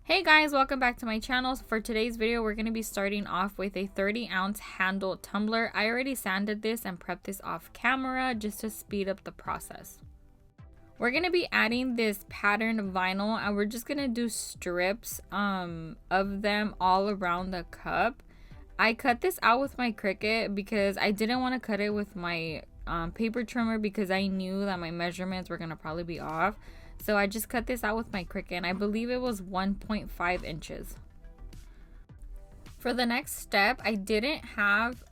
Hey guys, welcome back to my channel. For today's video, we're going to be starting off with a 30-ounce handle tumbler. I already sanded this and prepped this off camera just to speed up the process. We're going to be adding this patterned vinyl and we're just going to do strips of them all around the cup. I cut this out with my Cricut because I didn't want to cut it with my paper trimmer because I knew that my measurements were going to probably be off. So I just cut this out with my Cricut and I believe it was 1.5 inches. For the next step, I didn't have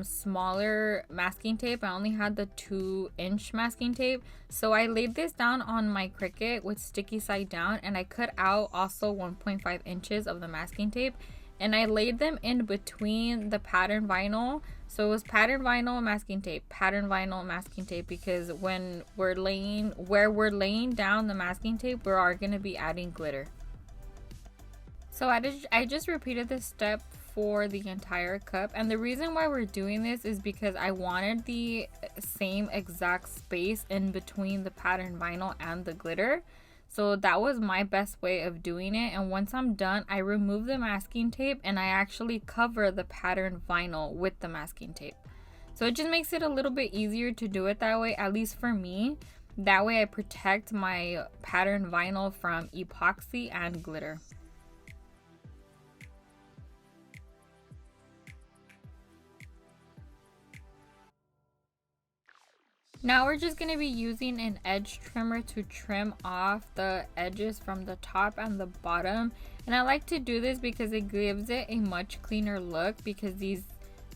smaller masking tape. I only had the 2-inch masking tape. So I laid this down on my Cricut with sticky side down and I cut out also 1.5 inches of the masking tape. And I laid them in between the pattern vinyl. So it was pattern vinyl, masking tape, pattern vinyl, masking tape, because when we're laying down the masking tape, we are going to be adding glitter. So I just repeated this step for the entire cup, and the reason why we're doing this is because I wanted the same exact space in between the pattern vinyl and the glitter. So that was my best way of doing it. And once I'm done, I remove the masking tape and I actually cover the pattern vinyl with the masking tape. So it just makes it a little bit easier to do it that way, at least for me. That way I protect my pattern vinyl from epoxy and glitter. Now we're just going to be using an edge trimmer to trim off the edges from the top and the bottom. And I like to do this because it gives it a much cleaner look, because these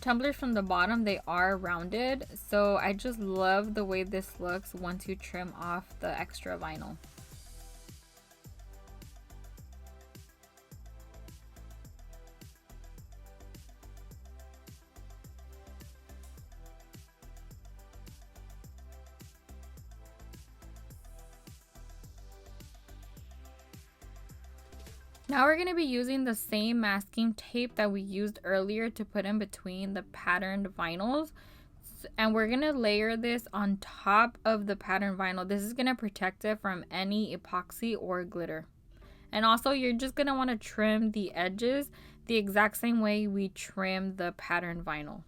tumblers from the bottom, they are rounded. So I just love the way this looks once you trim off the extra vinyl. Now we're going to be using the same masking tape that we used earlier to put in between the patterned vinyls. And we're going to layer this on top of the patterned vinyl. This is going to protect it from any epoxy or glitter. And also you're just going to want to trim the edges the exact same way we trim the patterned vinyl.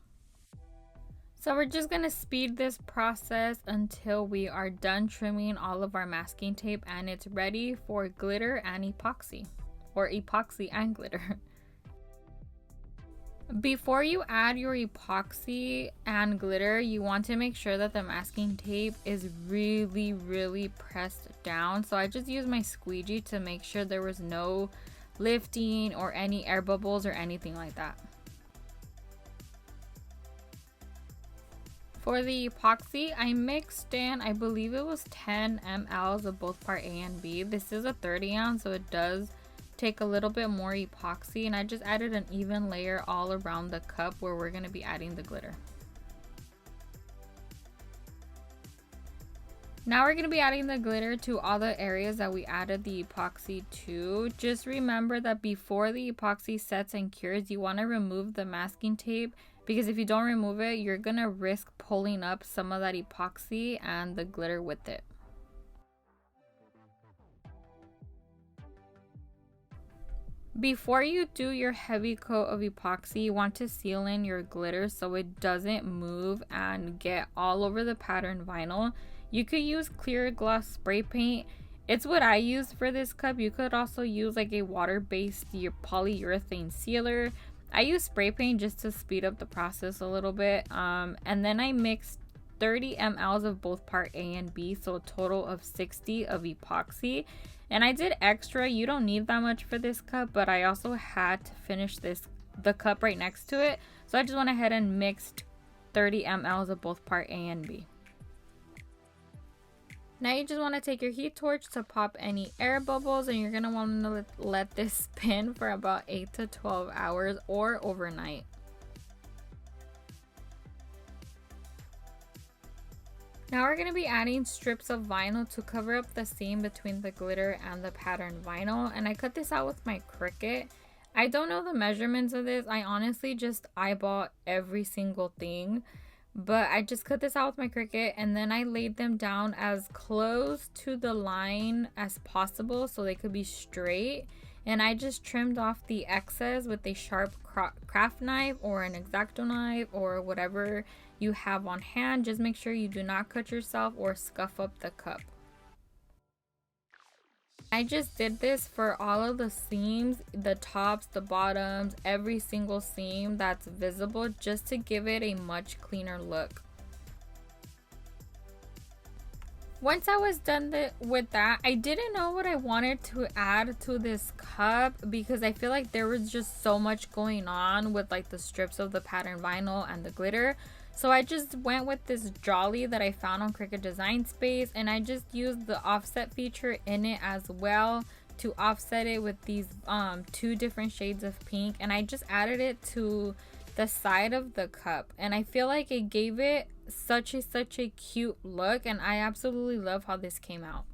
So we're just going to speed this process until we are done trimming all of our masking tape and it's ready for glitter and epoxy. Or epoxy and glitter. Before you add your epoxy and glitter, you want to make sure that the masking tape is really pressed down. So I just used my squeegee to make sure there was no lifting or any air bubbles or anything like that. For the epoxy, I mixed in, I believe it was 10 mLs of both part A and B. This is a 30 ounce, so it does take a little bit more epoxy, and I just added an even layer all around the cup where we're going to be adding the glitter. Now we're going to be adding the glitter to all the areas that we added the epoxy to. Just remember that before the epoxy sets and cures, you want to remove the masking tape, because if you don't remove it, you're going to risk pulling up some of that epoxy and the glitter with it. Before you do your heavy coat of epoxy, you want to seal in your glitter so it doesn't move and get all over the pattern vinyl. You could use clear gloss spray paint. It's what I used for this cup. You could also use like a water-based polyurethane sealer. I use spray paint just to speed up the process a little bit. And then I mixed 30 mLs of both part A and B, so a total of 60 of epoxy. And I did extra. You don't need that much for this cup, but I also had to finish the cup right next to it. So I just went ahead and mixed 30 mLs of both part A and B. Now you just want to take your heat torch to pop any air bubbles, and you're going to want to let this spin for about 8 to 12 hours or overnight. Now we're going to be adding strips of vinyl to cover up the seam between the glitter and the pattern vinyl, and I cut this out with my Cricut. I don't know the measurements of this. I honestly just eyeball every single thing, but I just cut this out with my Cricut, and then I laid them down as close to the line as possible so they could be straight. and I just trimmed off the excess with a sharp craft knife or an X-Acto knife or whatever you have on hand. Just make sure you do not cut yourself or scuff up the cup. I just did this for all of the seams, the tops, the bottoms, every single seam that's visible, just to give it a much cleaner look. Once I was done with that, I didn't know what I wanted to add to this cup because I feel like there was just so much going on with like the strips of the pattern vinyl and the glitter. So I just went with this jolly that I found on Cricut Design Space, and I just used the offset feature in it as well to offset it with these 2 different shades of pink, and I just added it to the side of the cup, and I feel like it gave it such a cute look, and I absolutely love how this came out.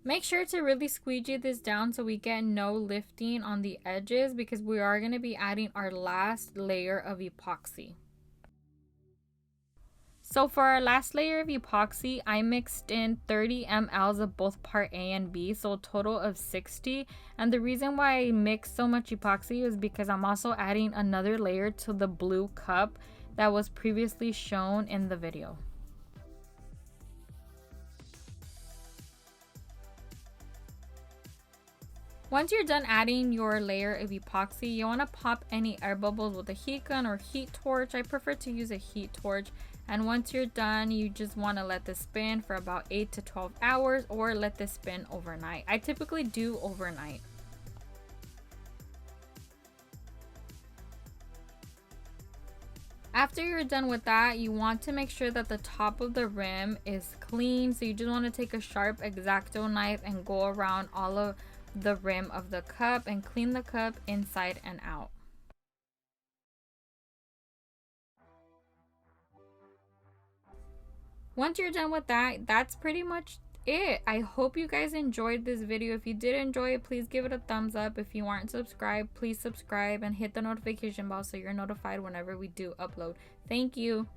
Make sure to really squeegee this down so we get no lifting on the edges, because we are going to be adding our last layer of epoxy. So for our last layer of epoxy, I mixed in 30 mLs of both part A and B, so a total of 60. And the reason why I mixed so much epoxy is because I'm also adding another layer to the blue cup that was previously shown in the video. Once you're done adding your layer of epoxy, you want to pop any air bubbles with a heat gun or heat torch. I prefer to use a heat torch. And once you're done, you just want to let this spin for about 8 to 12 hours or let this spin overnight. I typically do overnight. After you're done with that, you want to make sure that the top of the rim is clean. So you just want to take a sharp X-Acto knife and go around all of the rim of the cup and clean the cup inside and out. Once you're done with that, that's pretty much it. I hope you guys enjoyed this video. If you did enjoy it, please give it a thumbs up. If you aren't subscribed, please subscribe and hit the notification bell so you're notified whenever we do upload. Thank you.